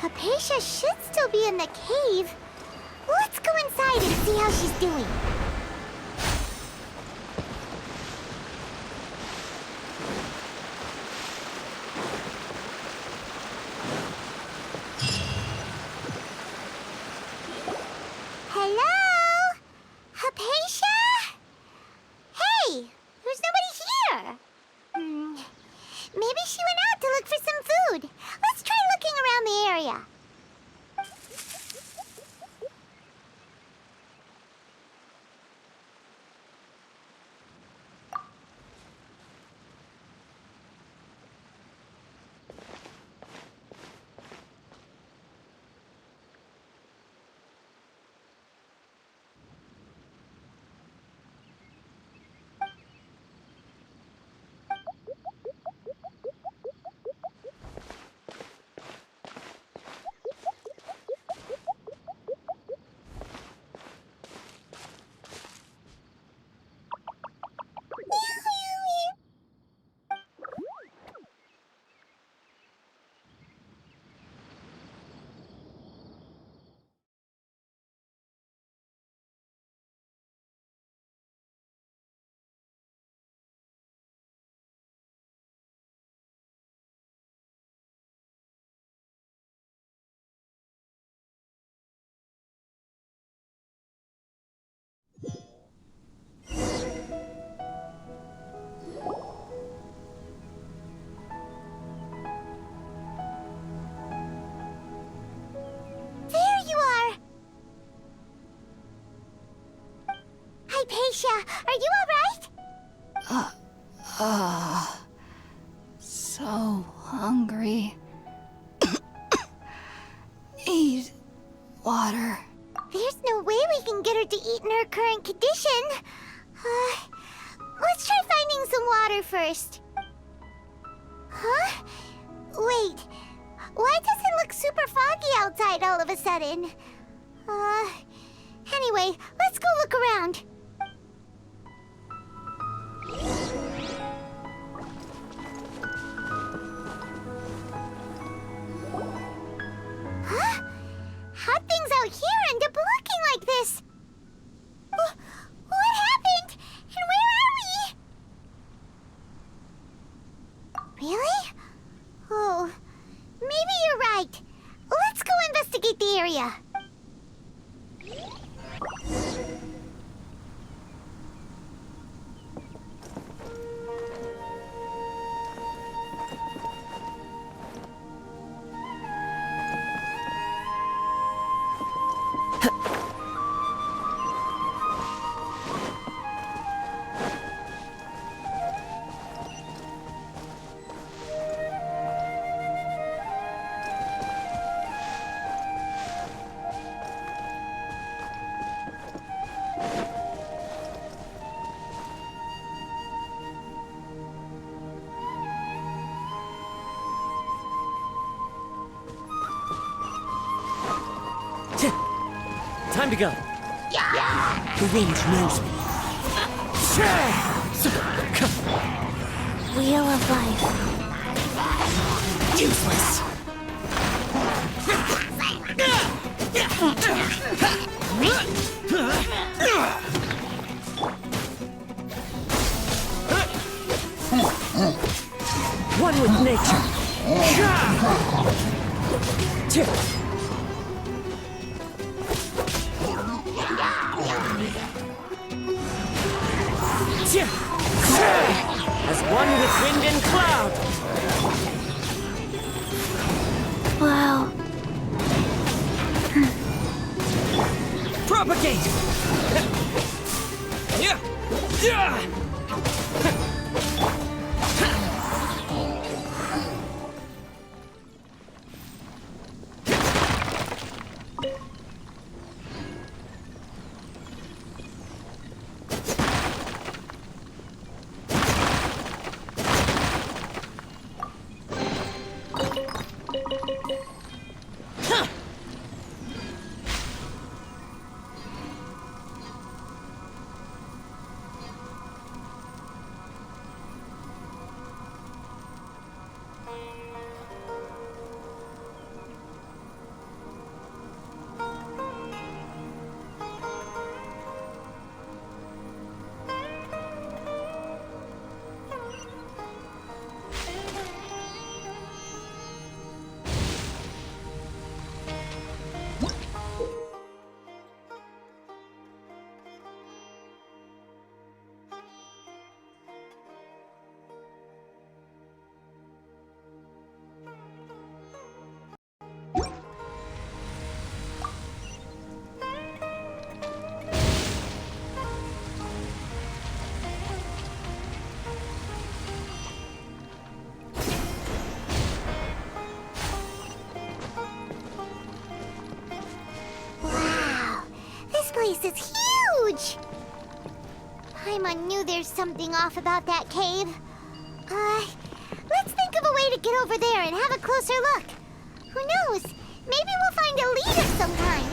Hypatia should still be in the cave. Let's go inside and see how she's doing. Hello? Hypatia? Hey, there's nobody here. Maybe she went out to look for some food. Let's try looking around the area. Hypatia, are you alright? So hungry. Need water. There's no way we can get her to eat in her current condition. Let's try finding some water first. Huh? Wait, why does it look super foggy outside all of a sudden? Anyway, let's go look around. Huh? How'd things out here end up looking like this? What happened? And where are we? Really? Oh, maybe you're right. Let's go investigate the area. Time to go. The wind knows me. Wheel of life. Useless. One with nature. As one with wind and cloud. Wow. Propagate. place is huge! Paimon knew there's something off about that cave. Let's think of a way to get over there and have a closer look. Who knows? Maybe we'll find a lead of some kind.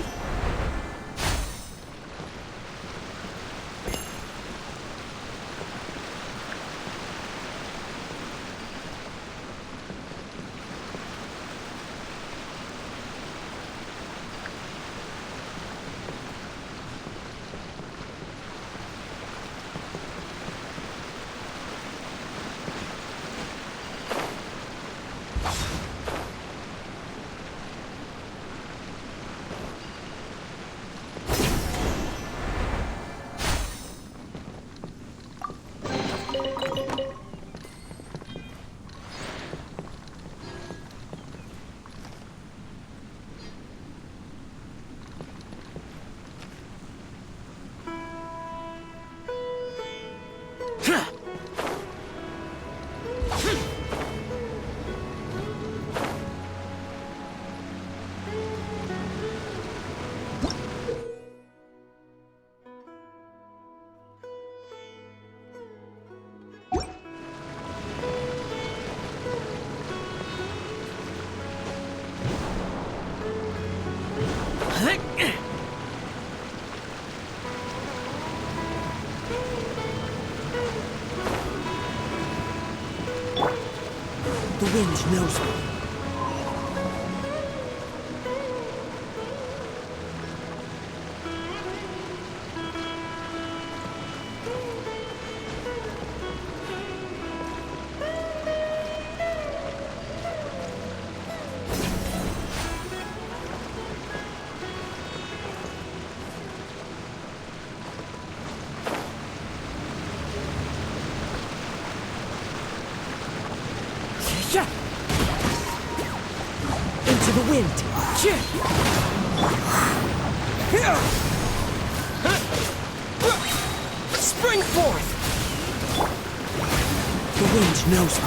The wind knows me. Into the wind. Spring forth. The wind knows me.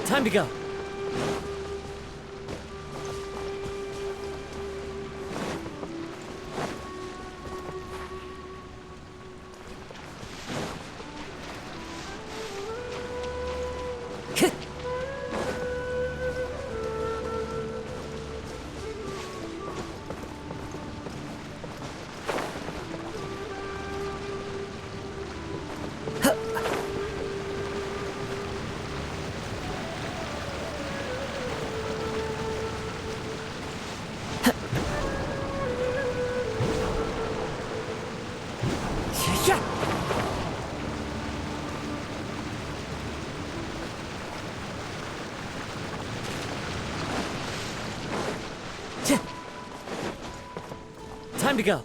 Time to go. Time to go.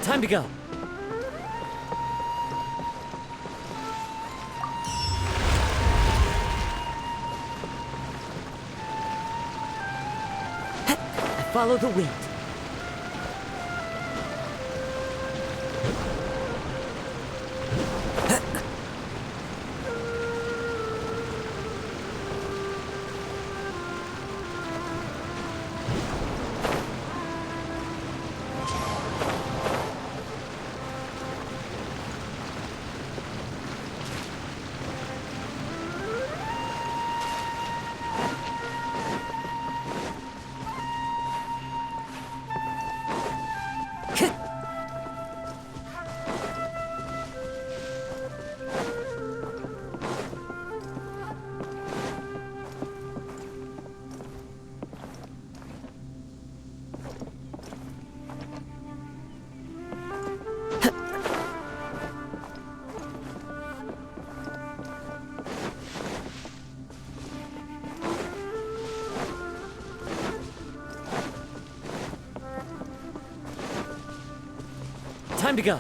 Time to go. Follow the wind. Time to go.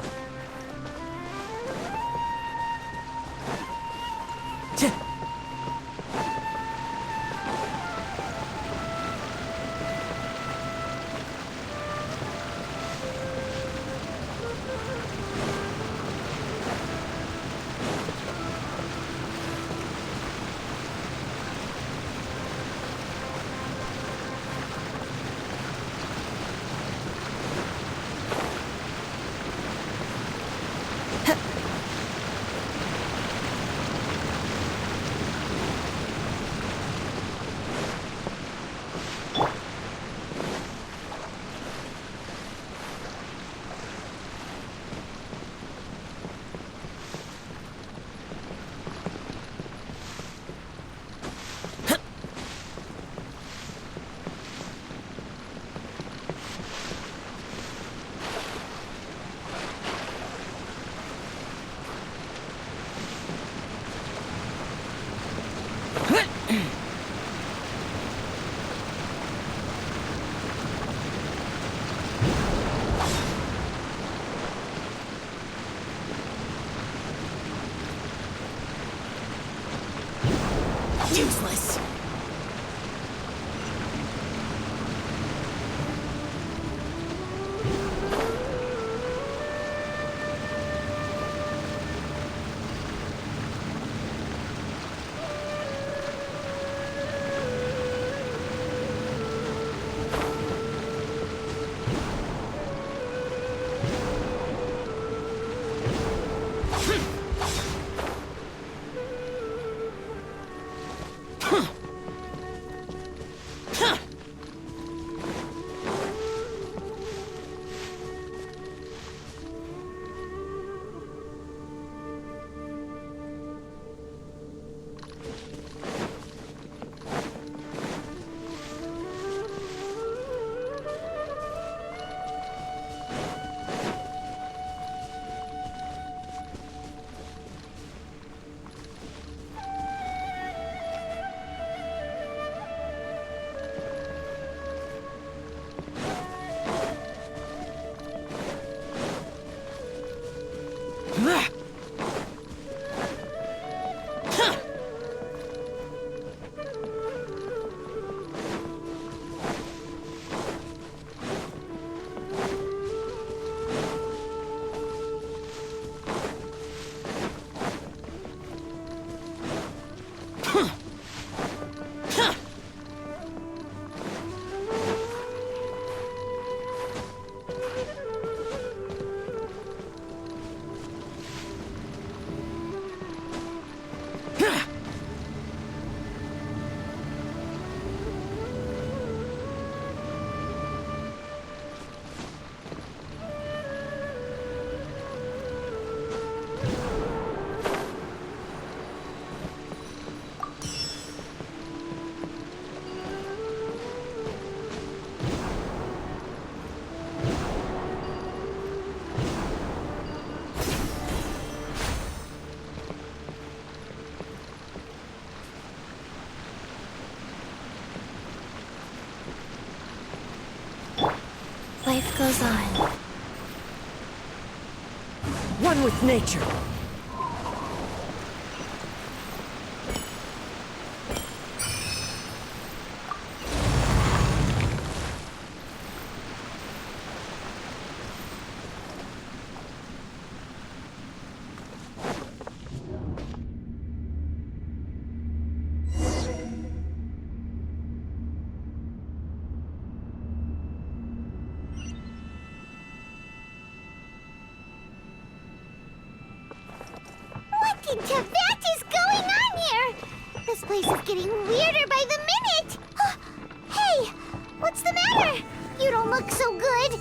Useless. with nature. What in Tibet is going on here? This place is getting weirder by the minute. Hey, what's the matter? You don't look so good.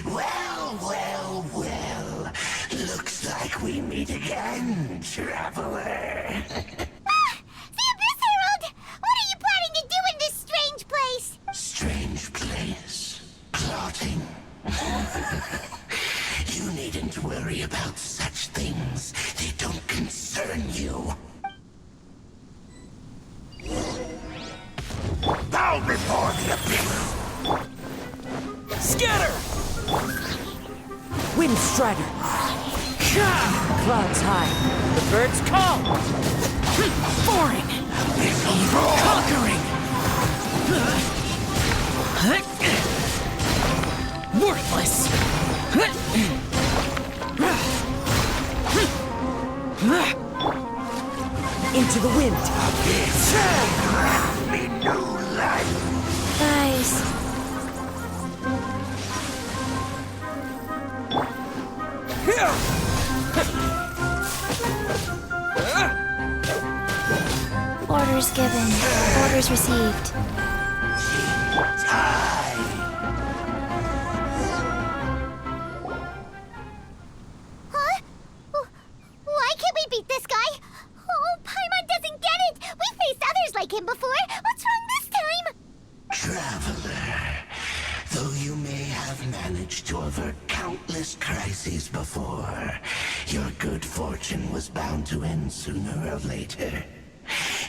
Well. Looks like we meet again, traveler. The Abyss Herald! What are you planning to do in this strange place? Strange place. Plotting. You needn't worry about such things. They don't concern you. Bow before the abyss! Scatter! Wind Strider! Clouds high. The birds call! Foreign! Evil conquering! Worthless! Into the wind! Grant me new life! Nice. Orders given. Orders received. Huh? Why can't we beat this guy? Oh, Paimon doesn't get it! We faced others like him before! What's wrong this time? Traveler, though you may have managed to avert countless crises before, your good fortune was bound to end sooner or later.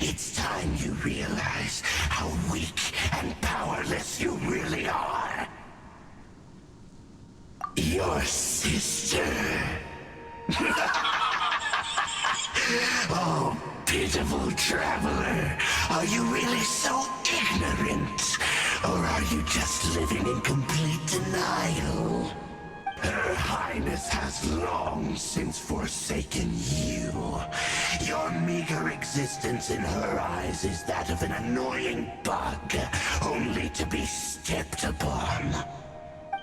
It's time you realize how weak and powerless you really are. Your sister. Oh, pitiful traveler. Are you really so ignorant? Or are you just living in complete denial? Her Highness has long since forsaken you. Your meager existence in her eyes is that of an annoying bug, only to be stepped upon.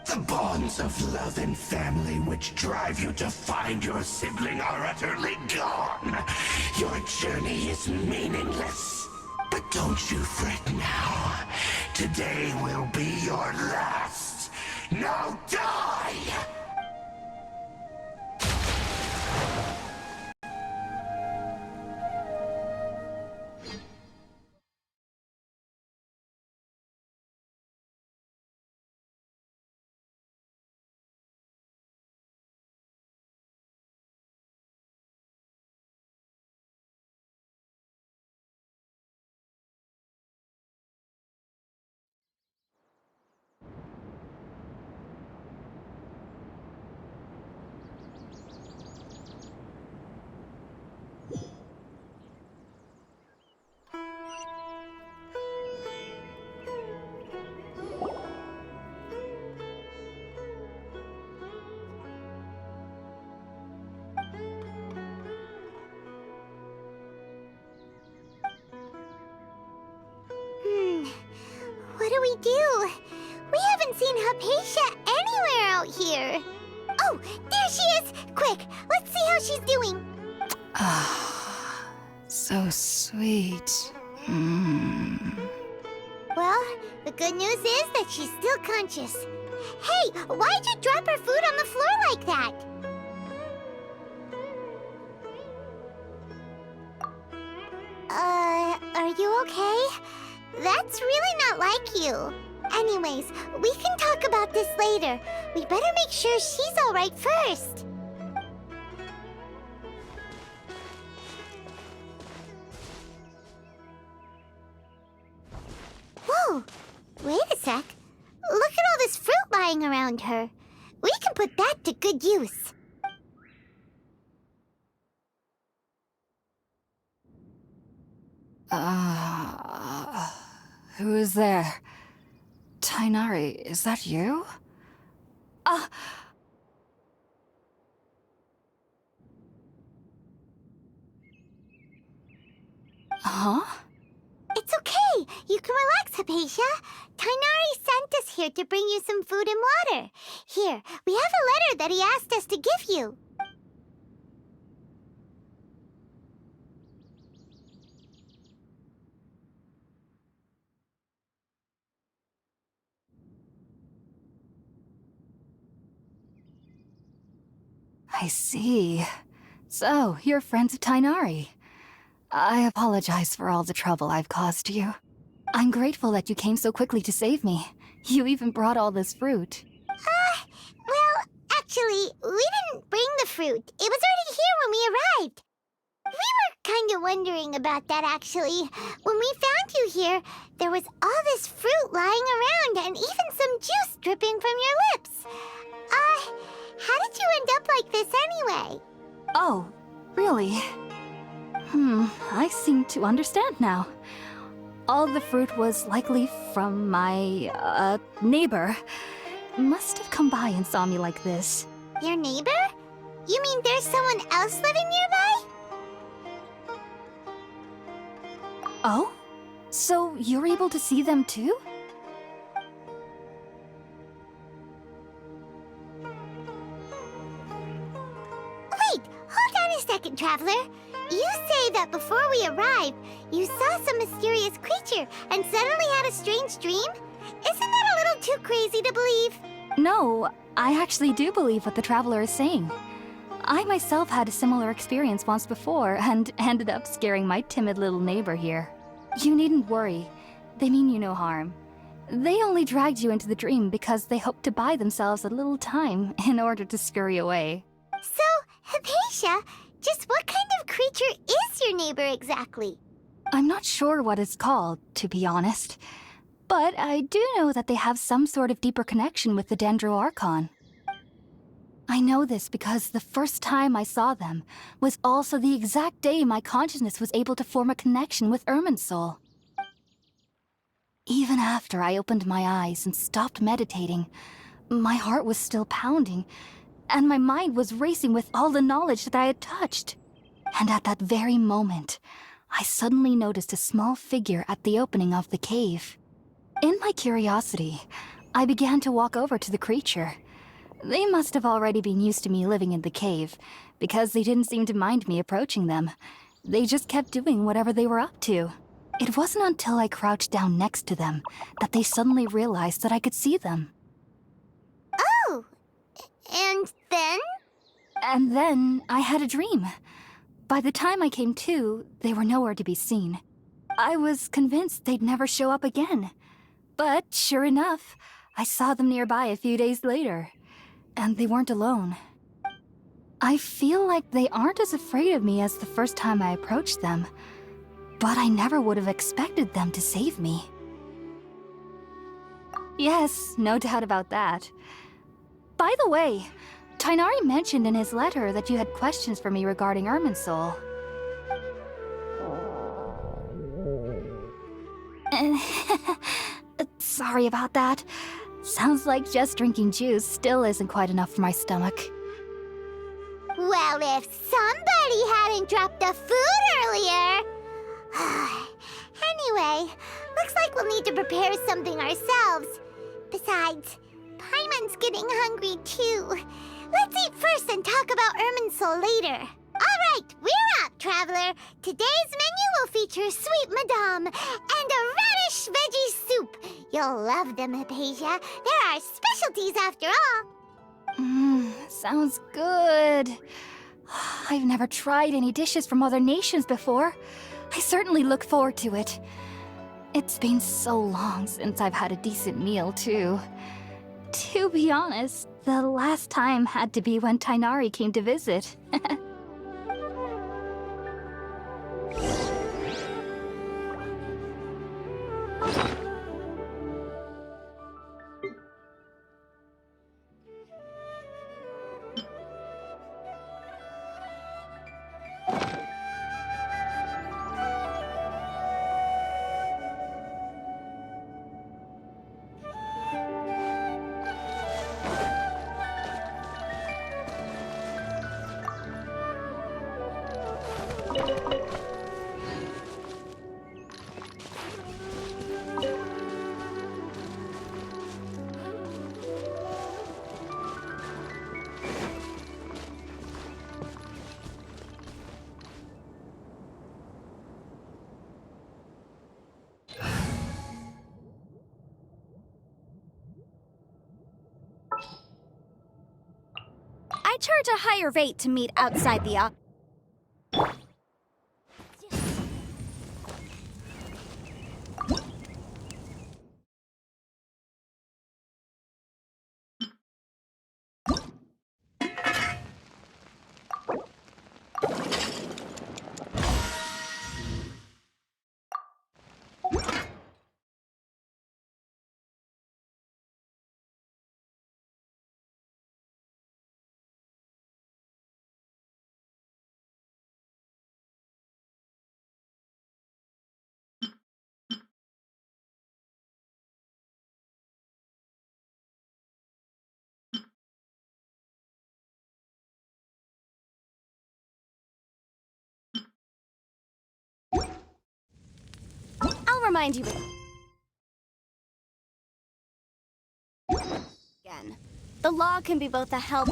The bonds of love and family which drive you to find your sibling are utterly gone. Your journey is meaningless. But don't you fret now. Today will be your last. Now die! What do we do? We haven't seen Hypatia anywhere out here. Oh, there she is! Quick, let's see how she's doing. So sweet. Well, the good news is that she's still conscious. Hey, why'd you drop her food on the floor like that? Are you okay? That's really not like you. Anyways, we can talk about this later. We better make sure she's all right first. Whoa! Wait a sec. Look at all this fruit lying around her. We can put that to good use. Who is there? Tainari, is that you? Huh? It's okay. You can relax, Hypatia. Tainari sent us here to bring you some food and water. Here, we have a letter that he asked us to give you. I see. So, you're friends of Tainari. I apologize for all the trouble I've caused you. I'm grateful that you came so quickly to save me. You even brought all this fruit. Well, actually, we didn't bring the fruit. It was already here when we arrived. We were kind of wondering about that, actually. When we found you here, there was all this fruit lying around and even some juice dripping from your lips. How did you end up like this anyway? Oh, really? I seem to understand now. All the fruit was likely from my, neighbor. Must have come by and saw me like this. Your neighbor? You mean there's someone else living nearby? Oh? So you're able to see them too? Wait, hold on a second, Traveler. You say that before we arrived, you saw some mysterious creature and suddenly had a strange dream? Isn't that a little too crazy to believe? No, I actually do believe what the Traveler is saying. I myself had a similar experience once before and ended up scaring my timid little neighbor here. You needn't worry. They mean you no harm. They only dragged you into the dream because they hoped to buy themselves a little time in order to scurry away. So, Hypatia, just what kind of creature is your neighbor exactly? I'm not sure what it's called, to be honest. But I do know that they have some sort of deeper connection with the Dendro Archon. I know this because the first time I saw them was also the exact day my consciousness was able to form a connection with Irmin's soul. Even after I opened my eyes and stopped meditating, my heart was still pounding, and my mind was racing with all the knowledge that I had touched. And at that very moment, I suddenly noticed a small figure at the opening of the cave. In my curiosity, I began to walk over to the creature. They must have already been used to me living in the cave, because they didn't seem to mind me approaching them. They just kept doing whatever they were up to. It wasn't until I crouched down next to them that they suddenly realized that I could see them. Oh! And then? And then I had a dream. By the time I came to, they were nowhere to be seen. I was convinced they'd never show up again. But sure enough, I saw them nearby a few days later. And they weren't alone. I feel like they aren't as afraid of me as the first time I approached them. But I never would have expected them to save me. Yes, no doubt about that. By the way, Tainari mentioned in his letter that you had questions for me regarding Irminsul. Sorry about that. Sounds like just drinking juice still isn't quite enough for my stomach. Well, if somebody hadn't dropped the food earlier... Anyway, looks like we'll need to prepare something ourselves. Besides, Paimon's getting hungry too. Let's eat first and talk about Irminsul later. Alright, we're up, Traveler. Today's menu will feature sweet madame and a radish veggie soup. You'll love them, Hypatia. They're our specialties after all. Sounds good. I've never tried any dishes from other nations before. I certainly look forward to it. It's been so long since I've had a decent meal, too. To be honest, the last time had to be when Tainari came to visit. I charge a higher rate to meet outside the I'll remind you again. The law can be both a help.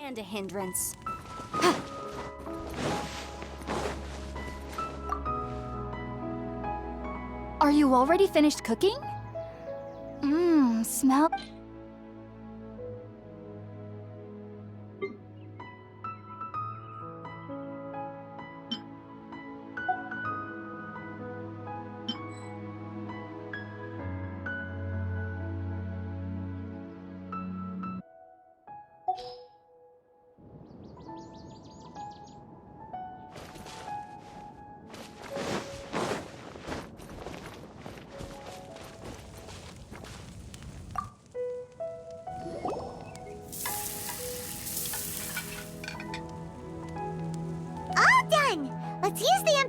And a hindrance. Are you already finished cooking? Smell...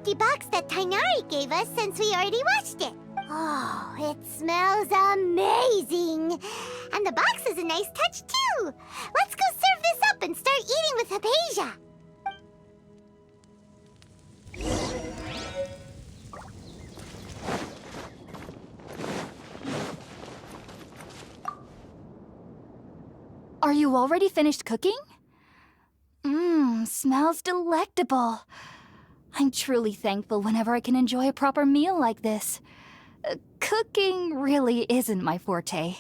empty box that Tainari gave us since we already watched it. Oh, it smells amazing. And the box is a nice touch, too. Let's go serve this up and start eating with Hypatia. Are you already finished cooking? Smells delectable. I'm truly thankful whenever I can enjoy a proper meal like this. Cooking really isn't my forte.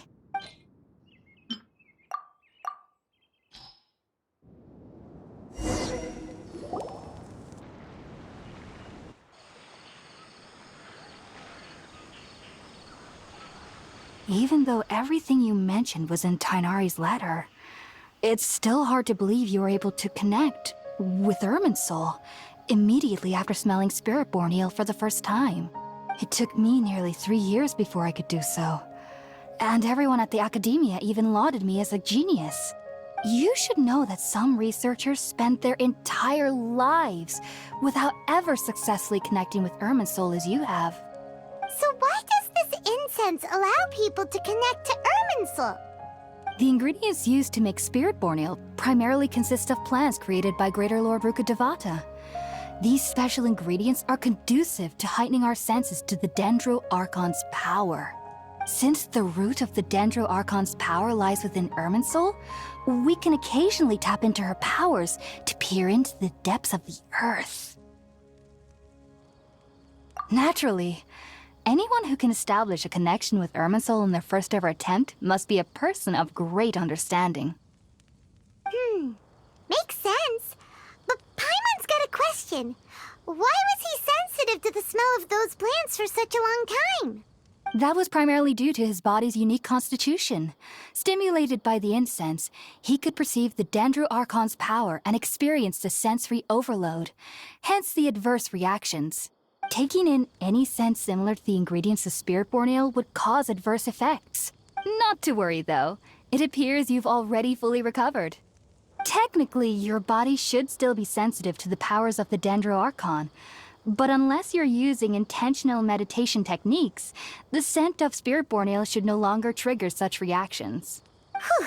Even though everything you mentioned was in Tainari's letter, it's still hard to believe you were able to connect with Irminsul immediately after smelling Spirit-born eel for the first time. It took me nearly 3 years before I could do so. And everyone at the Academia even lauded me as a genius. You should know that some researchers spent their entire lives without ever successfully connecting with Irminsul as you have. So why does this incense allow people to connect to Irminsul? The ingredients used to make Spirit-born ale primarily consist of plants created by Greater Lord Rukkhadevata. These special ingredients are conducive to heightening our senses to the Dendro Archon's power. Since the root of the Dendro Archon's power lies within Irminsul, we can occasionally tap into her powers to peer into the depths of the earth. Naturally, anyone who can establish a connection with Irminsul in their first ever attempt must be a person of great understanding. Makes sense. But Paimon's got a question. Why was he sensitive to the smell of those plants for such a long time? That was primarily due to his body's unique constitution. Stimulated by the incense, he could perceive the Dendro Archon's power and experienced a sensory overload, hence the adverse reactions. Taking in any scent similar to the ingredients of Spirit-born ale would cause adverse effects. Not to worry, though. It appears you've already fully recovered. Technically, your body should still be sensitive to the powers of the Dendro Archon, but unless you're using intentional meditation techniques, the scent of Spirit-born ale should no longer trigger such reactions. Whew.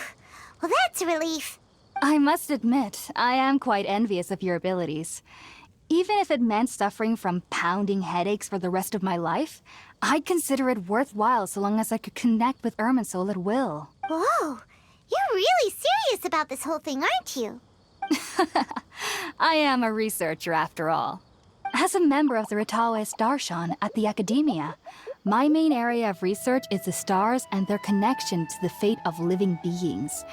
Well, that's a relief. I must admit, I am quite envious of your abilities. Even if it meant suffering from pounding headaches for the rest of my life, I'd consider it worthwhile so long as I could connect with Irminsul at will. Whoa. You're really serious about this whole thing, aren't you? I am a researcher after all. As a member of the Ritawe Darshan at the Academia, my main area of research is the stars and their connection to the fate of living beings.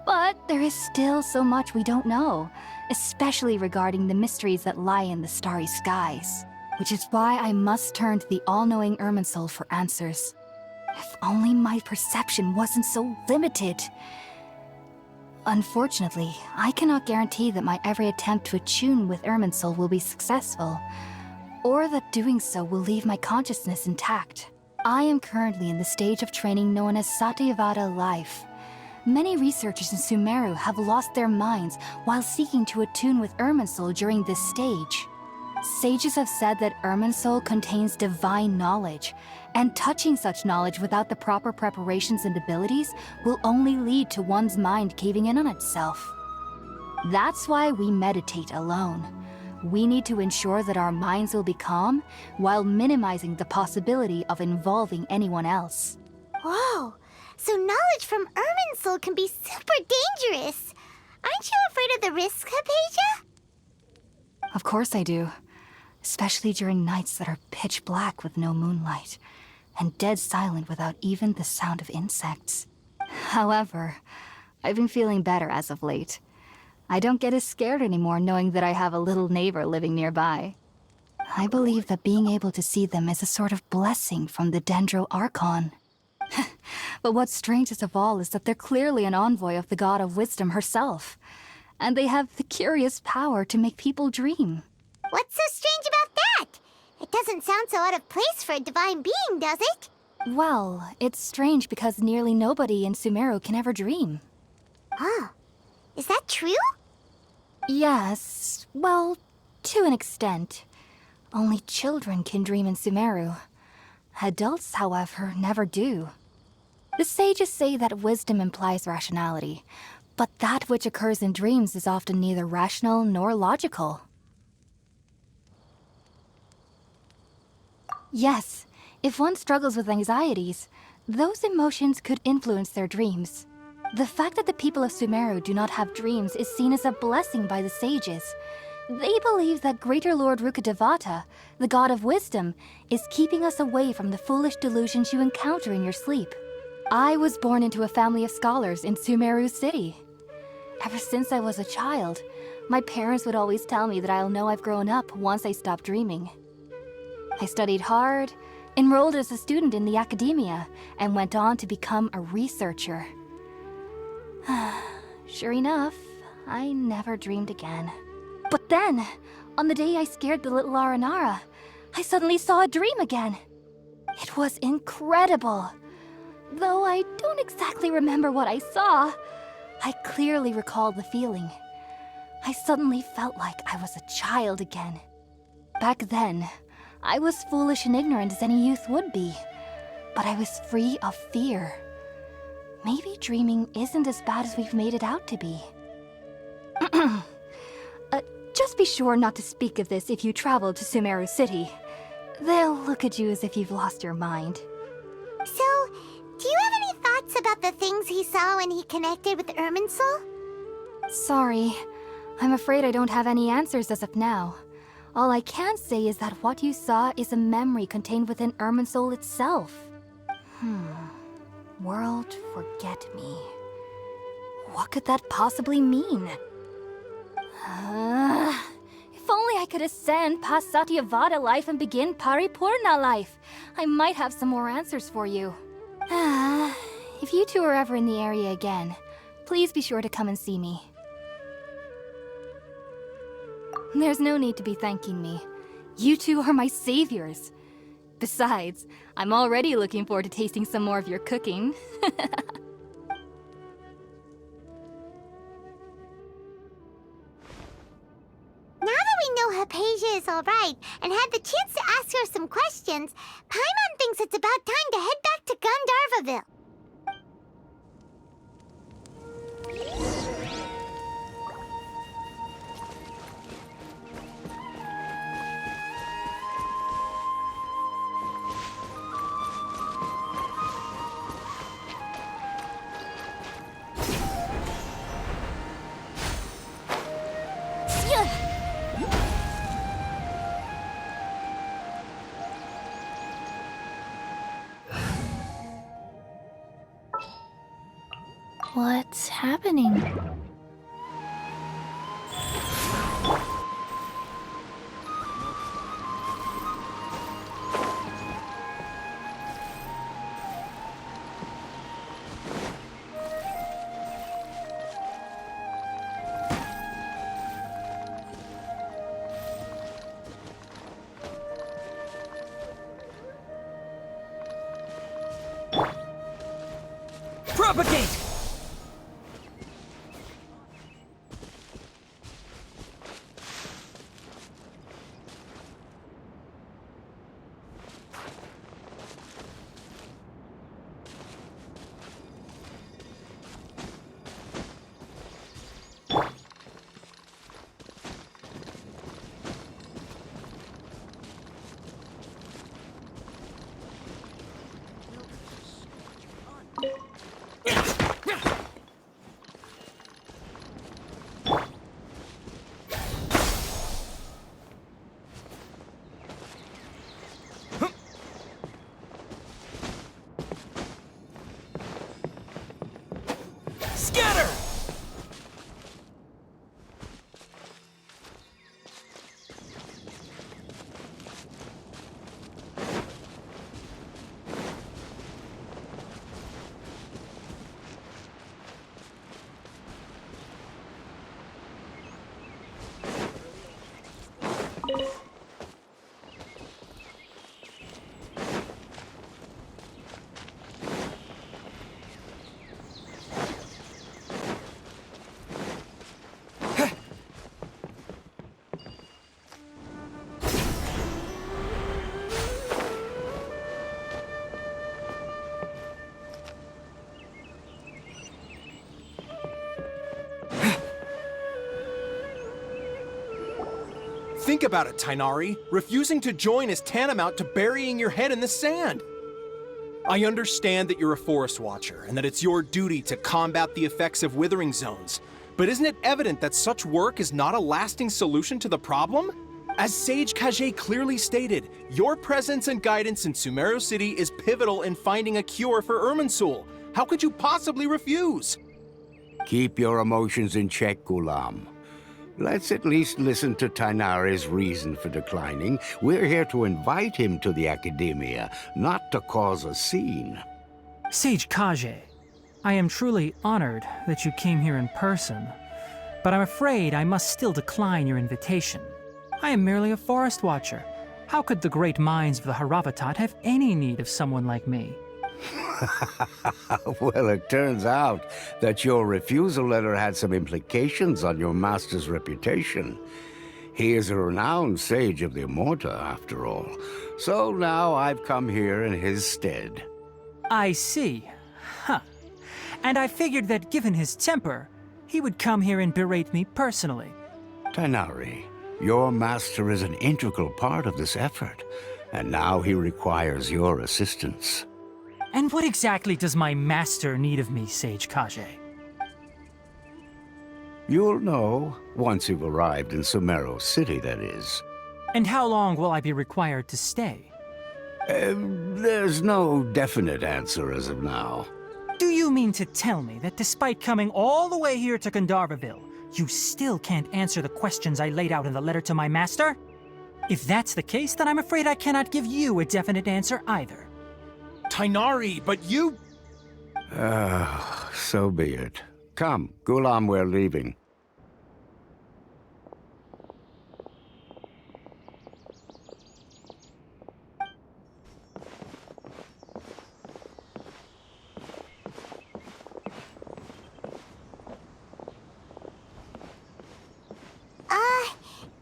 But there is still so much we don't know, especially regarding the mysteries that lie in the starry skies. Which is why I must turn to the all-knowing Irminsul for answers. If only my perception wasn't so limited. Unfortunately, I cannot guarantee that my every attempt to attune with Irminsul will be successful, or that doing so will leave my consciousness intact. I am currently in the stage of training known as Satyavada life. Many researchers in Sumeru have lost their minds while seeking to attune with Irminsul during this stage. Sages have said that Irminsul contains divine knowledge, and touching such knowledge without the proper preparations and abilities will only lead to one's mind caving in on itself. That's why we meditate alone. We need to ensure that our minds will be calm while minimizing the possibility of involving anyone else. Whoa. So knowledge from Irminsul can be super dangerous. Aren't you afraid of the risks, Hypatia? Of course I do. Especially during nights that are pitch black with no moonlight, and dead silent without even the sound of insects. However, I've been feeling better as of late. I don't get as scared anymore knowing that I have a little neighbor living nearby. I believe that being able to see them is a sort of blessing from the Dendro Archon. But what's strangest of all is that they're clearly an envoy of the God of Wisdom herself, and they have the curious power to make people dream. What's so strange about that? It doesn't sound so out of place for a divine being, does it? Well, it's strange because nearly nobody in Sumeru can ever dream. Huh. Is that true? Yes, well, to an extent. Only children can dream in Sumeru. Adults, however, never do. The sages say that wisdom implies rationality, but that which occurs in dreams is often neither rational nor logical. Yes, if one struggles with anxieties, those emotions could influence their dreams. The fact that the people of Sumeru do not have dreams is seen as a blessing by the sages. They believe that Greater Lord Rukkhadevata, the god of wisdom, is keeping us away from the foolish delusions you encounter in your sleep. I was born into a family of scholars in Sumeru City. Ever since I was a child, my parents would always tell me that I'll know I've grown up once I stop dreaming. I studied hard, enrolled as a student in the academia, and went on to become a researcher. Sure enough, I never dreamed again. But then, on the day I scared the little Aranara, I suddenly saw a dream again. It was incredible. Though I don't exactly remember what I saw, I clearly recall the feeling. I suddenly felt like I was a child again. Back then, I was foolish and ignorant as any youth would be, but I was free of fear. Maybe dreaming isn't as bad as we've made it out to be. Just be sure not to speak of this if you travel to Sumeru City. They'll look at you as if you've lost your mind. So, do you have any thoughts about the things he saw when he connected with Irminsul? Sorry, I'm afraid I don't have any answers as of now. All I can say is that what you saw is a memory contained within Irminsul itself. World forget me. What could that possibly mean? If only I could ascend past Satyavada life and begin Paripurna life, I might have some more answers for you. If you two are ever in the area again, please be sure to come and see me. There's no need to be thanking me. You two are my saviors. Besides, I'm already looking forward to tasting some more of your cooking. Now that we know Hypatia is alright and had the chance to ask her some questions, Paimon thinks it's about time to head back to Gandharvaville. What's happening? Propagate! Think about it, Tainari. Refusing to join is tantamount to burying your head in the sand. I understand that you're a forest watcher and that it's your duty to combat the effects of withering zones, but isn't it evident that such work is not a lasting solution to the problem? As Sage Kage clearly stated, your presence and guidance in Sumeru City is pivotal in finding a cure for Irminsul. How could you possibly refuse? Keep your emotions in check, Gulam. Let's at least listen to Tainari's reason for declining. We're here to invite him to the Academia, not to cause a scene. Sage Kage, I am truly honored that you came here in person, but I'm afraid I must still decline your invitation. I am merely a forest watcher. How could the great minds of the Haravatat have any need of someone like me? Well, it turns out that your refusal letter had some implications on your master's reputation. He is a renowned sage of the Immorta, after all. So now I've come here in his stead. I see. Huh. And I figured that given his temper, he would come here and berate me personally. Tainari, your master is an integral part of this effort, and now he requires your assistance. And what exactly does my master need of me, Sage Kage? You'll know once you've arrived in Sumeru City, that is. And how long will I be required to stay? There's no definite answer as of now. Do you mean to tell me that despite coming all the way here to Gandharvaville, you still can't answer the questions I laid out in the letter to my master? If that's the case, then I'm afraid I cannot give you a definite answer either. Tainari, but you... So be it. Come, Gulam, we're leaving.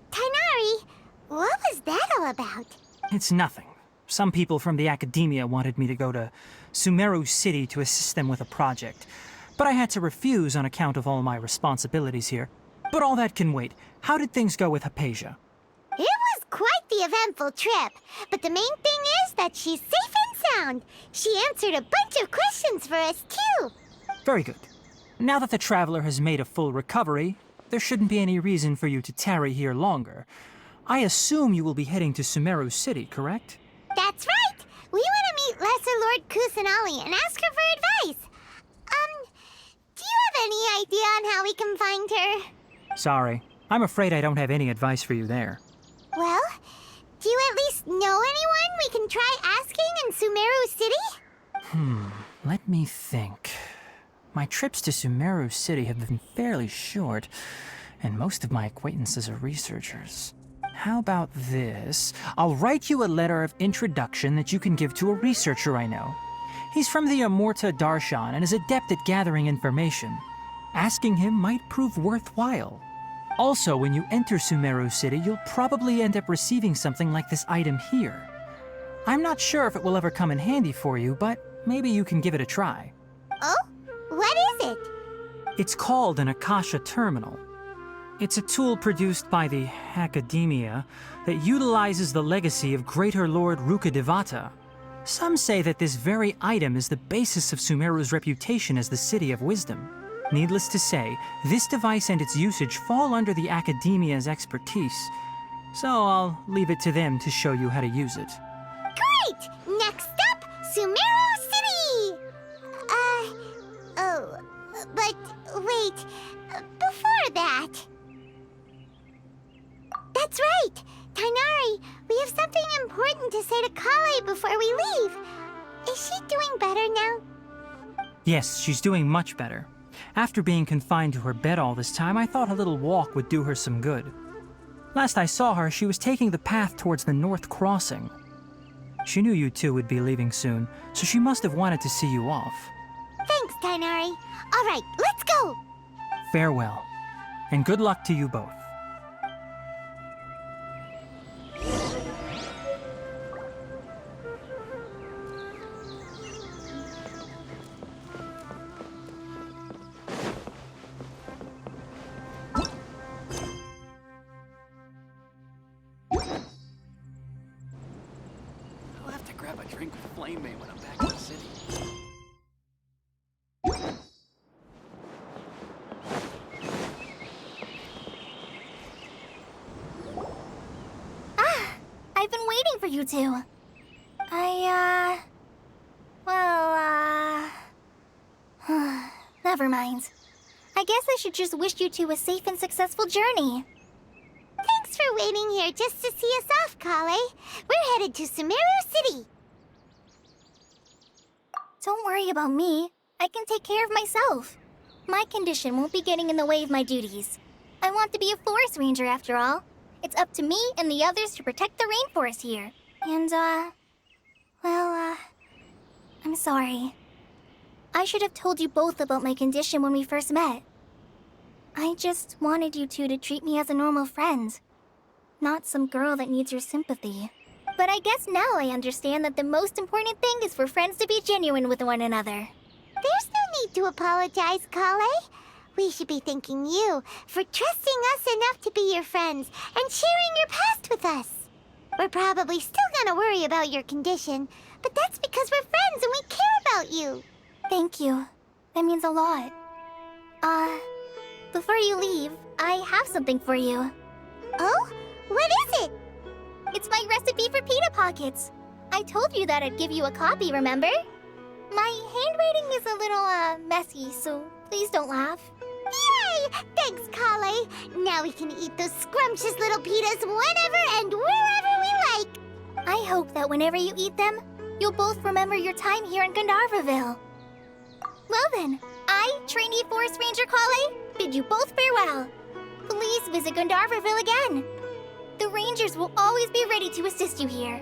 Tainari, what was that all about? It's nothing. Some people from the Academia wanted me to go to Sumeru City to assist them with a project, but I had to refuse on account of all my responsibilities here. But all that can wait. How did things go with Hypatia? It was quite the eventful trip, but the main thing is that she's safe and sound. She answered a bunch of questions for us, too. Very good. Now that the traveler has made a full recovery, there shouldn't be any reason for you to tarry here longer. I assume you will be heading to Sumeru City, correct? That's right! We want to meet Lesser Lord Kusanali and ask her for advice. Do you have any idea on how we can find her? Sorry. I'm afraid I don't have any advice for you there. Well, do you at least know anyone we can try asking in Sumeru City? Let me think. My trips to Sumeru City have been fairly short, and most of my acquaintances are researchers. How about this? I'll write you a letter of introduction that you can give to a researcher I know. He's from the Immorta Darshan and is adept at gathering information. Asking him might prove worthwhile. Also, when you enter Sumeru City, you'll probably end up receiving something like this item here. I'm not sure if it will ever come in handy for you, but maybe you can give it a try. Oh? What is it? It's called an Akasha Terminal. It's a tool produced by the Academia that utilizes the legacy of Greater Lord Rukadevata. Some say that this very item is the basis of Sumeru's reputation as the City of Wisdom. Needless to say, this device and its usage fall under the Academia's expertise, so I'll leave it to them to show you how to use it. Great! Next up, Sumeru City! But wait, before that... That's right! Tainari, we have something important to say to Kale before we leave. Is she doing better now? Yes, she's doing much better. After being confined to her bed all this time, I thought a little walk would do her some good. Last I saw her, she was taking the path towards the North Crossing. She knew you two would be leaving soon, so she must have wanted to see you off. Thanks, Tainari. All right, let's go! Farewell, and good luck to you both. drink with Flame May when I'm back in the city. I've been waiting for you two. Never mind. I guess I should just wish you two a safe and successful journey. Thanks for waiting here just to see us off, Kale. We're headed to Sumeru City. Don't worry about me. I can take care of myself. My condition won't be getting in the way of my duties. I want to be a forest ranger after all. It's up to me and the others to protect the rainforest here. And, I'm sorry. I should have told you both about my condition when we first met. I just wanted you two to treat me as a normal friend, not some girl that needs your sympathy. But I guess now I understand that the most important thing is for friends to be genuine with one another. There's no need to apologize, Kale. We should be thanking you for trusting us enough to be your friends and sharing your past with us. We're probably still gonna worry about your condition, but that's because we're friends and we care about you. Thank you. That means a lot. Before you leave, I have something for you. Oh? What is it? It's my recipe for pita pockets. I told you that I'd give you a copy, remember? My handwriting is a little, messy, so please don't laugh. Yay! Thanks, Kale. Now we can eat those scrumptious little pitas whenever and wherever we like. I hope that whenever you eat them, you'll both remember your time here in Gandharvaville. Well then, I, trainee Forest Ranger Kale, bid you both farewell. Please visit Gandharvaville again. The Rangers will always be ready to assist you here.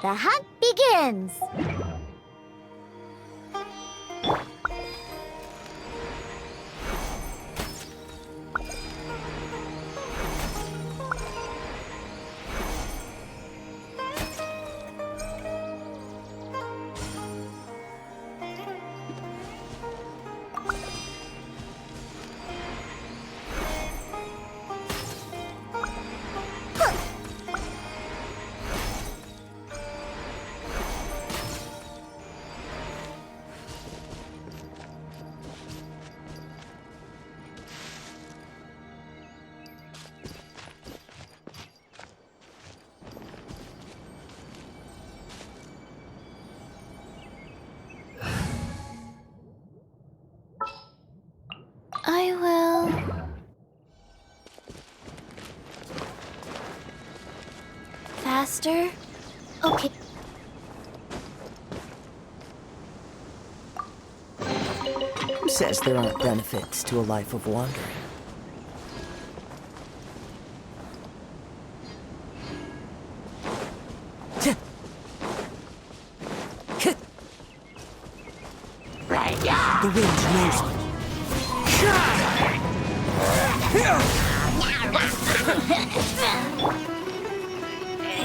The hunt begins! I will... Faster? Okay. Who says there aren't benefits to a life of wandering? knows me.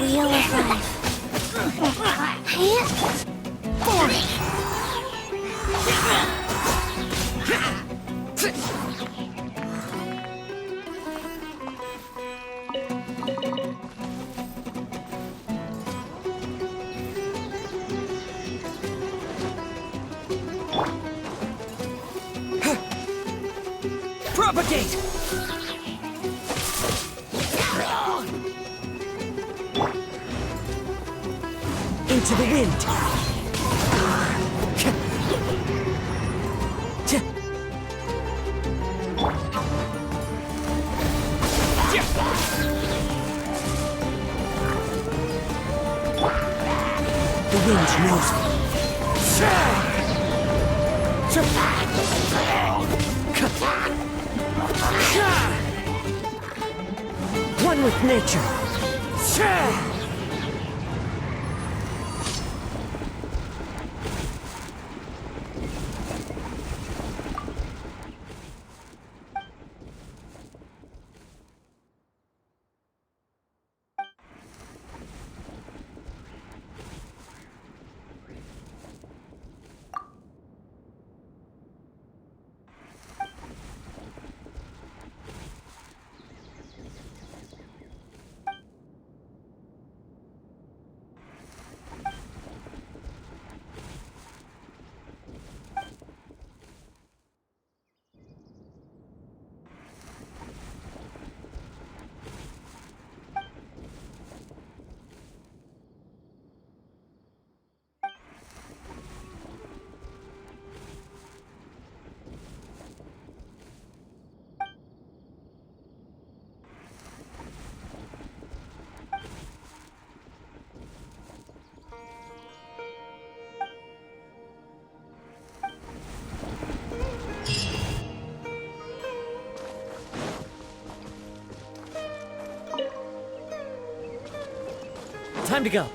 Wheel of life. Propagate! Into the wind! The wind knows me. One with nature. Time to go.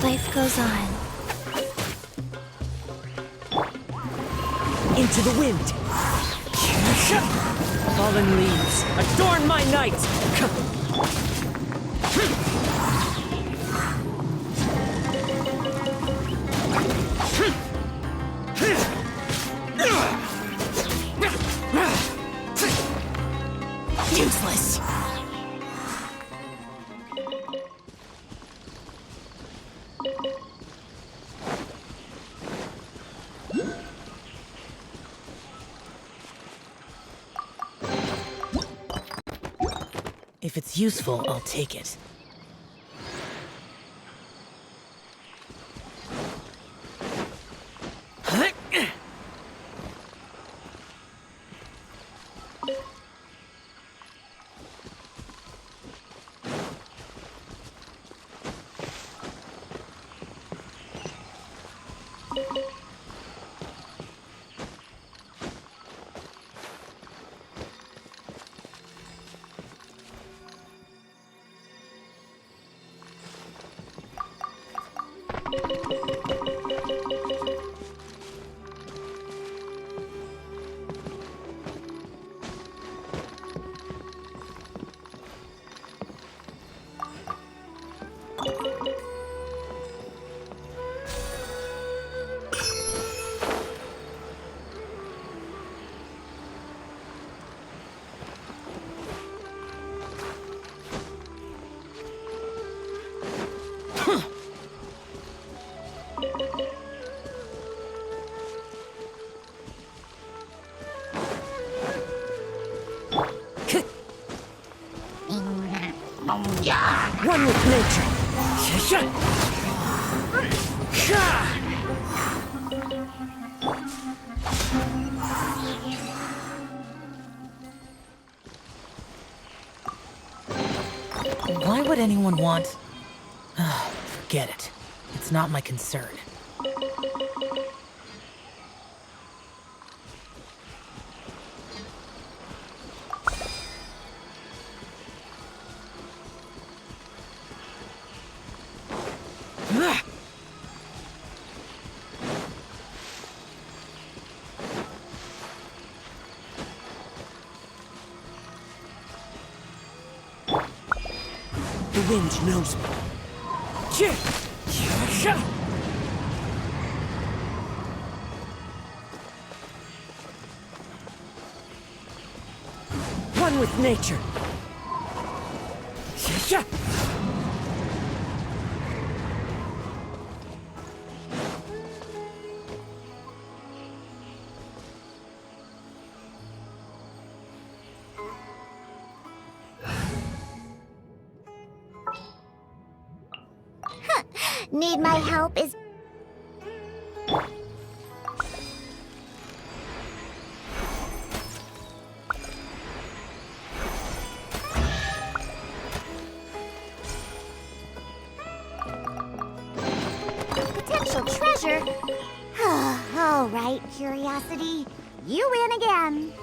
Life goes on. Into the wind. Fallen leaves, adorn my night. Useless. If it's useful, I'll take it. One with nature. Why would anyone want... Forget it. It's not my concern. The wind knows me. One with nature. Need my help is... Potential treasure? All right, Curiosity. You win again.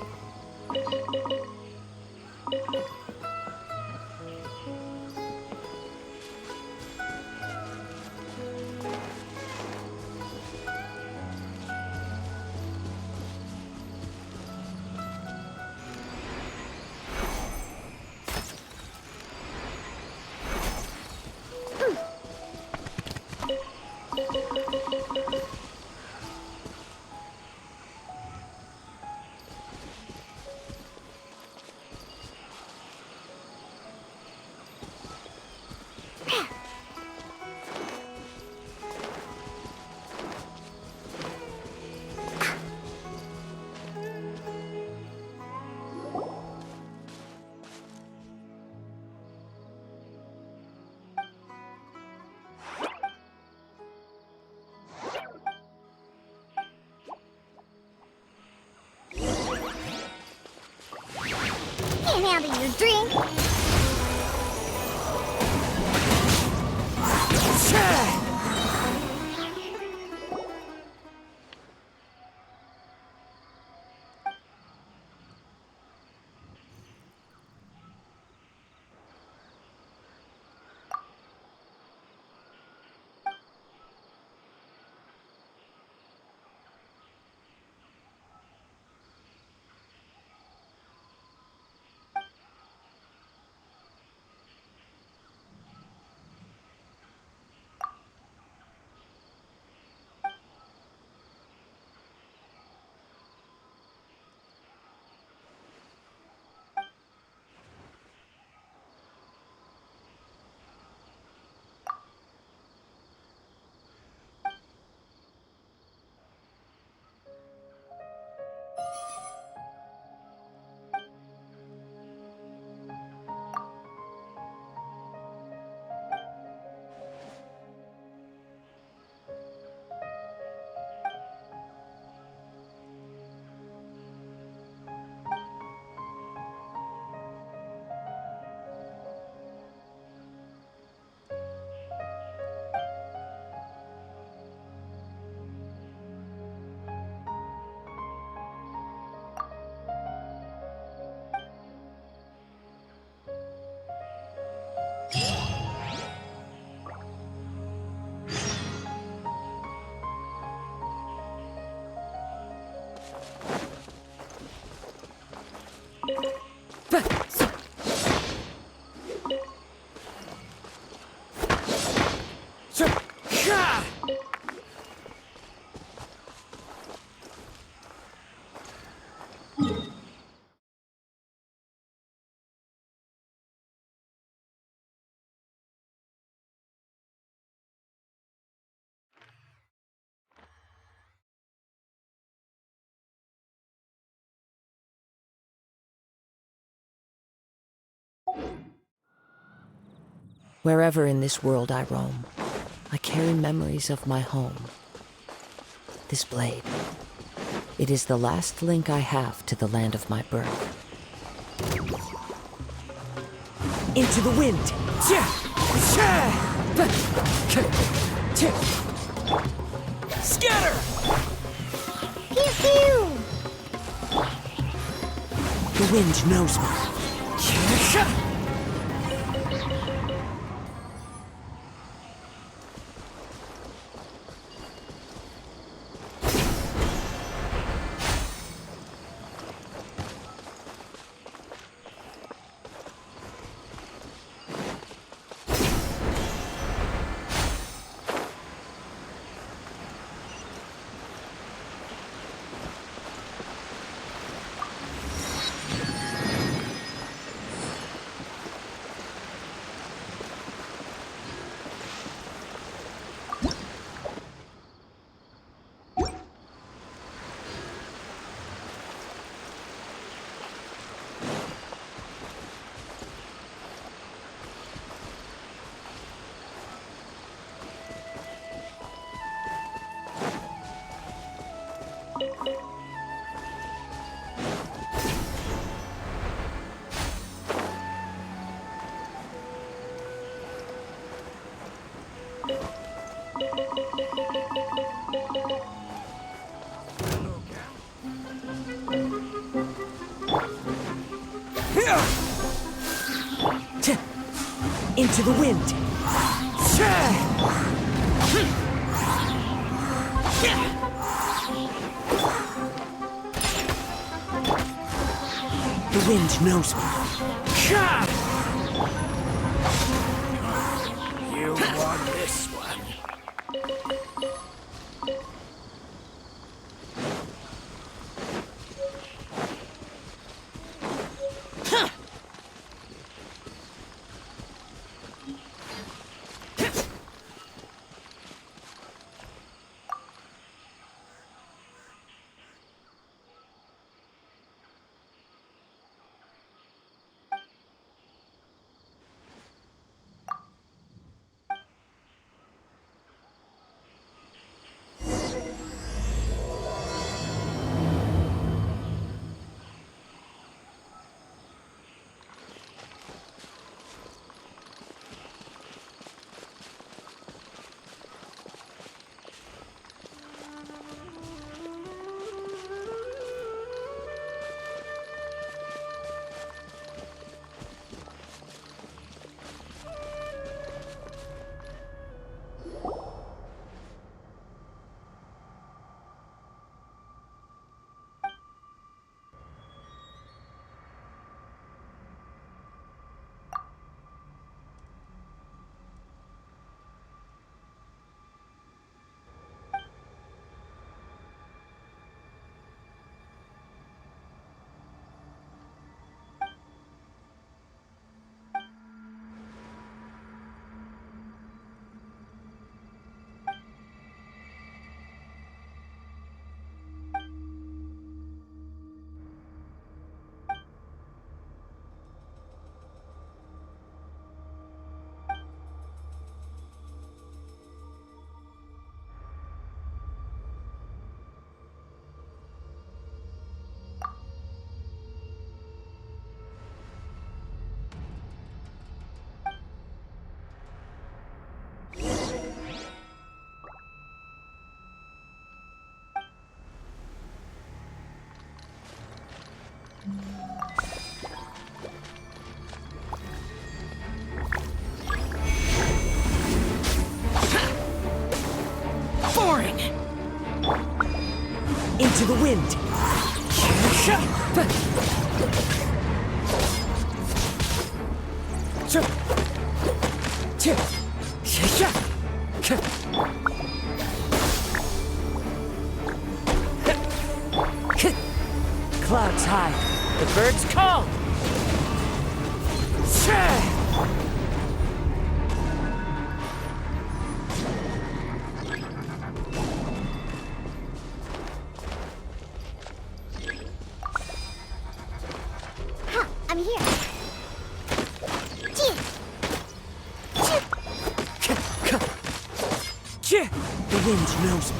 Can't handle your drink. Wherever in this world I roam, I carry memories of my home. This blade, it is the last link I have to the land of my birth. Into the wind! Scatter! Pew pew! The wind knows me. Into the wind. The wind knows me. You won this one. Boring! Into the wind! Clouds high, the birds call! Ha! I'm here. Gee. The wind knows me.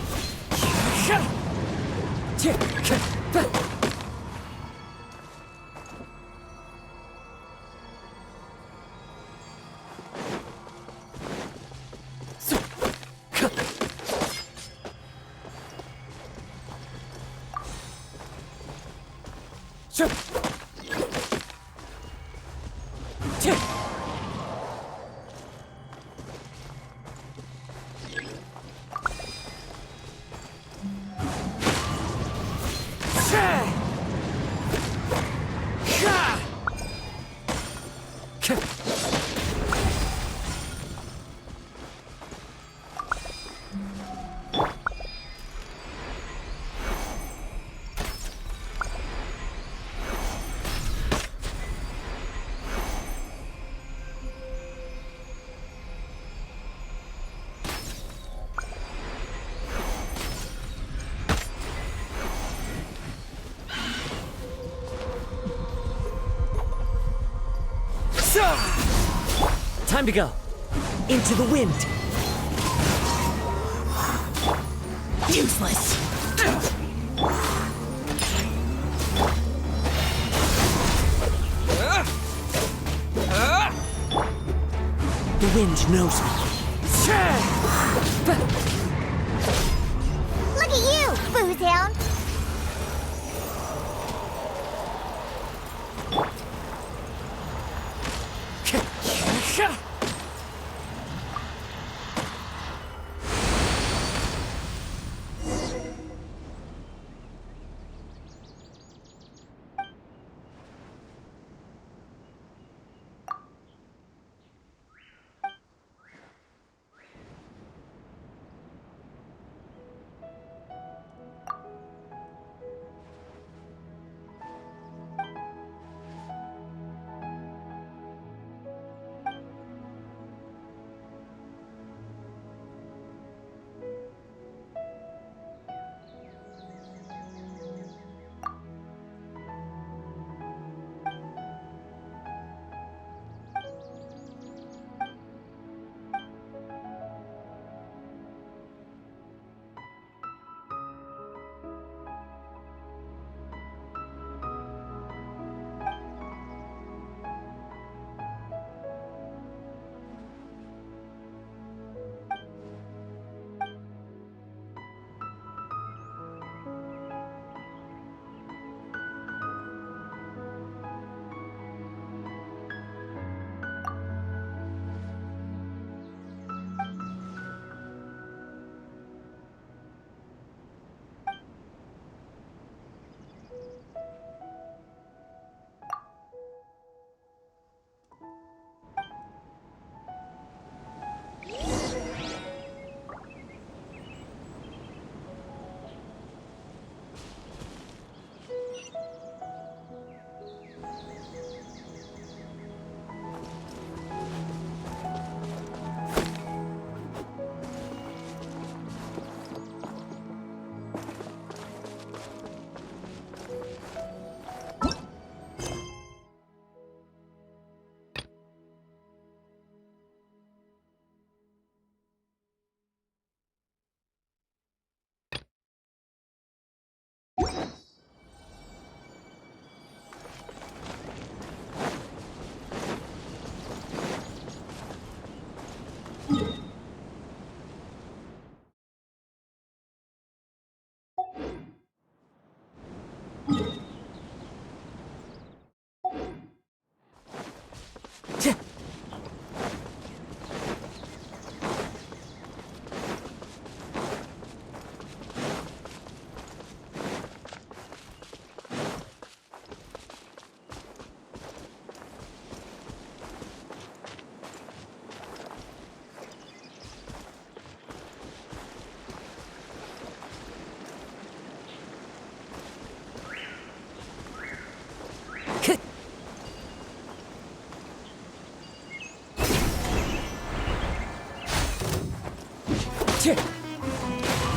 Time to go. Into the wind. Useless. The wind knows me. Look at you, booze hound.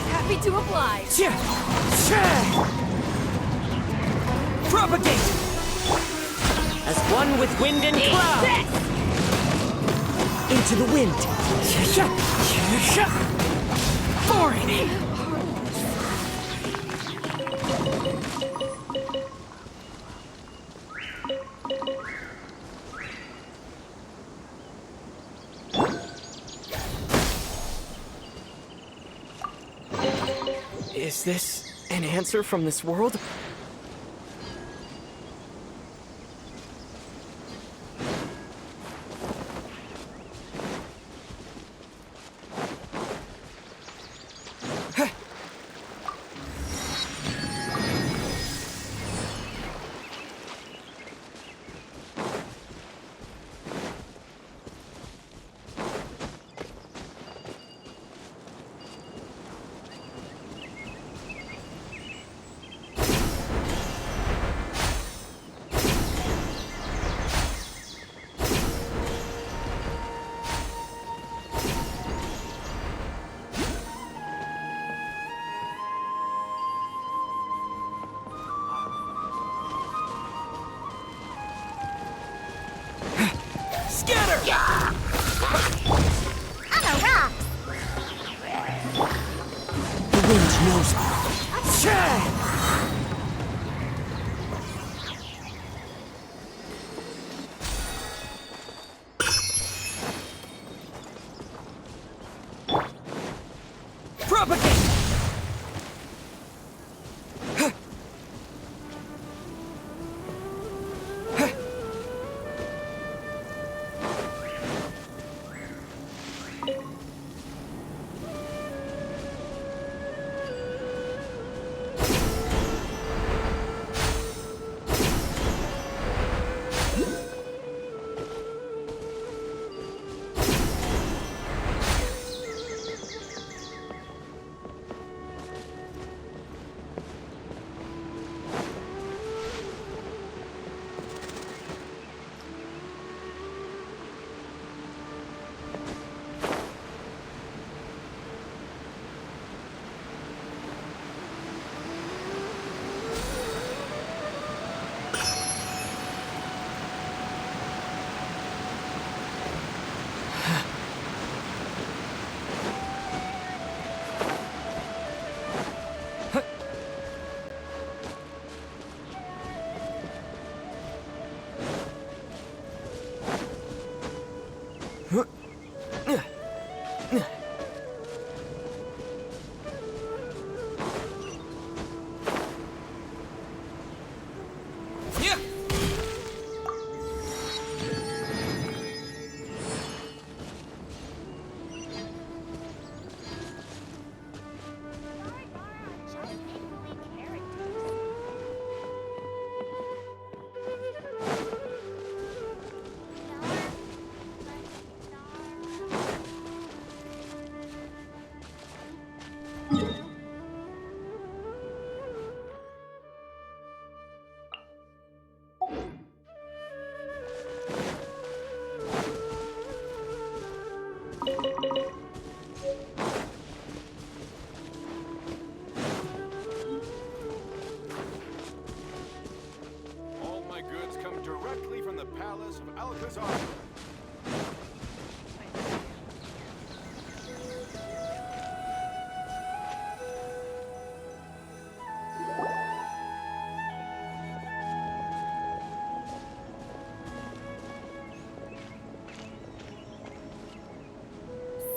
Happy to oblige. Propagate! As one with wind and cloud! Into the wind! Boring! Is this an answer from this world? On a rock! The wind knows me. Propagate! All my goods come directly from the palace of Alcazar.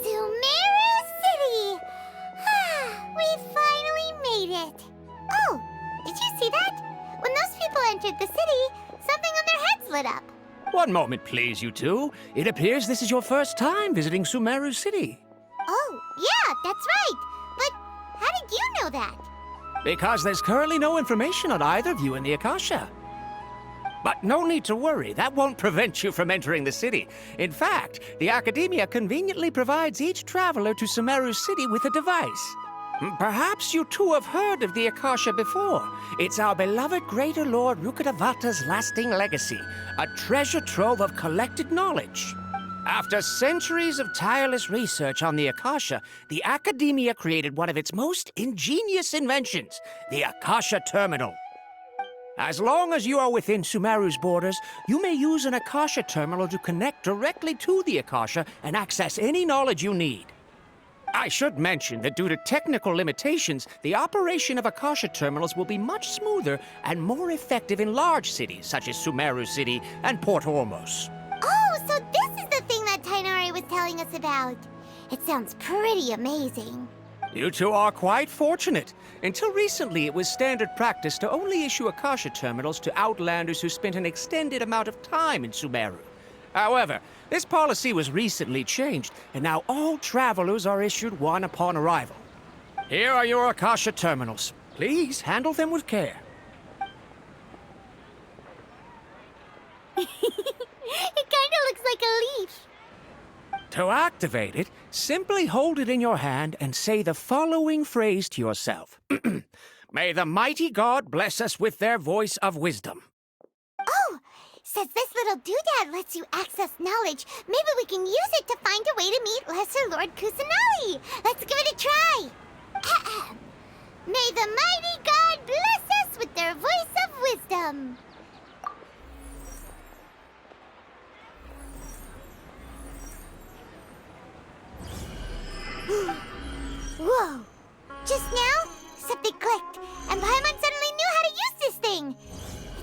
Sumeru City! We finally made it! Oh, did you see that? When those people entered the city, something on their heads lit up. One moment, please, you two. It appears this is your first time visiting Sumeru City. Oh, yeah, that's right. But how did you know that? Because there's currently no information on either of you in the Akasha. But no need to worry, that won't prevent you from entering the city. In fact, the Academia conveniently provides each traveler to Sumeru City with a device. Perhaps you two have heard of the Akasha before. It's our beloved Greater Lord Rukkhadevata's lasting legacy, a treasure trove of collected knowledge. After centuries of tireless research on the Akasha, the Academia created one of its most ingenious inventions, the Akasha Terminal. As long as you are within Sumeru's borders, you may use an Akasha terminal to connect directly to the Akasha and access any knowledge you need. I should mention that due to technical limitations, the operation of Akasha terminals will be much smoother and more effective in large cities such as Sumeru City and Port Ormos. Oh, so this is the thing that Tainari was telling us about. It sounds pretty amazing. You two are quite fortunate. Until recently, it was standard practice to only issue Akasha terminals to outlanders who spent an extended amount of time in Sumeru. However, this policy was recently changed, and now all travelers are issued one upon arrival. Here are your Akasha terminals. Please handle them with care. It kind of looks like a leaf. To activate it, simply hold it in your hand and say the following phrase to yourself. May the mighty God bless us with their voice of wisdom. Oh, says this little doodad lets you access knowledge. Maybe we can use it to find a way to meet Lesser Lord Kusanali. Let's give it a try. Ahem. May the mighty God bless us with their voice of wisdom. Whoa! Just now, something clicked, and Paimon suddenly knew how to use this thing.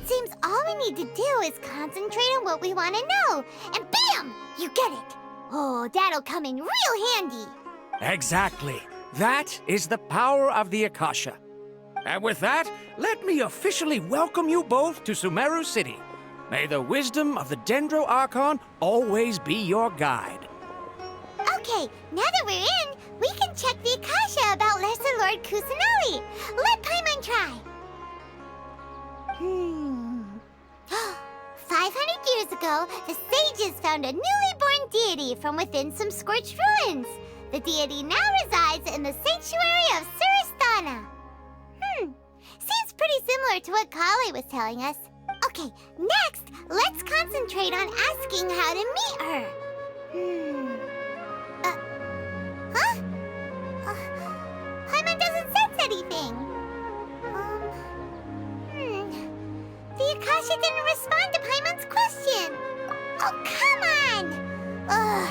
It seems all we need to do is concentrate on what we want to know, and bam! You get it. Oh, that'll come in real handy. Exactly. That is the power of the Akasha. And with that, let me officially welcome you both to Sumeru City. May the wisdom of the Dendro Archon always be your guide. Okay, now that we're in, we can check the Akasha about Lesser Lord Kusanali. Let Paimon try. 500 years ago, the sages found a newly born deity from within some scorched ruins. The deity now resides in the sanctuary of Suristana. Seems pretty similar to what Kali was telling us. Okay, next, let's concentrate on asking how to meet her. Huh? Paimon doesn't sense anything. The Akasha didn't respond to Paimon's question. Oh, come on! Ugh.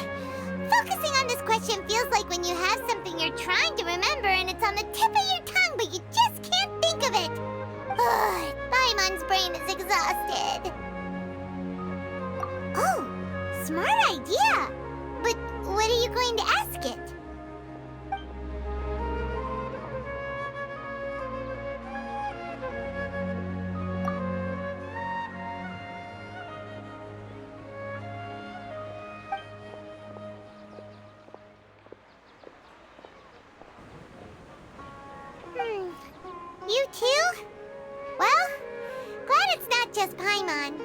Focusing on this question feels like when you have something you're trying to remember and it's on the tip of your tongue, but you just can't think of it. Ugh. Paimon's brain is exhausted. Oh, smart idea. But what are you going to ask it? You too? Well, glad it's not just Paimon.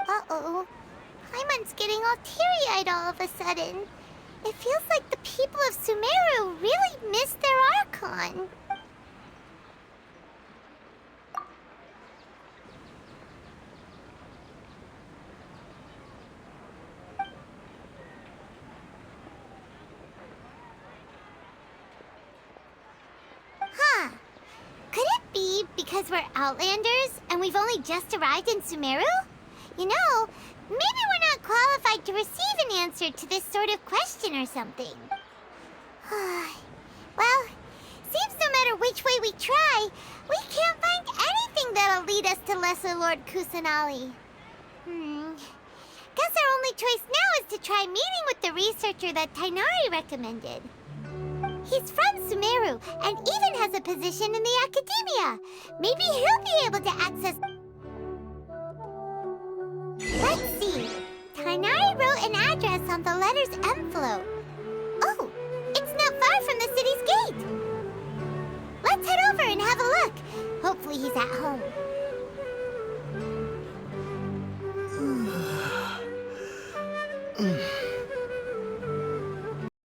Uh-oh. Paimon's getting all teary-eyed all of a sudden. It feels like the people of Sumeru really missed their Archon. Huh. Could it be because we're Outlanders and we've only just arrived in Sumeru? You know, maybe we're not qualified to receive an answer to this sort of question or something. Well, seems no matter which way we try, we can't find anything that'll lead us to Lesser Lord Kusanali. Guess our only choice now is to try meeting with the researcher that Tainari recommended. He's from Sumeru and even has a position in the Academia. Maybe he'll be able to access... Let's see. Tainari wrote an address on the letter's envelope. Oh, it's not far from the city's gate. Hopefully he's at home.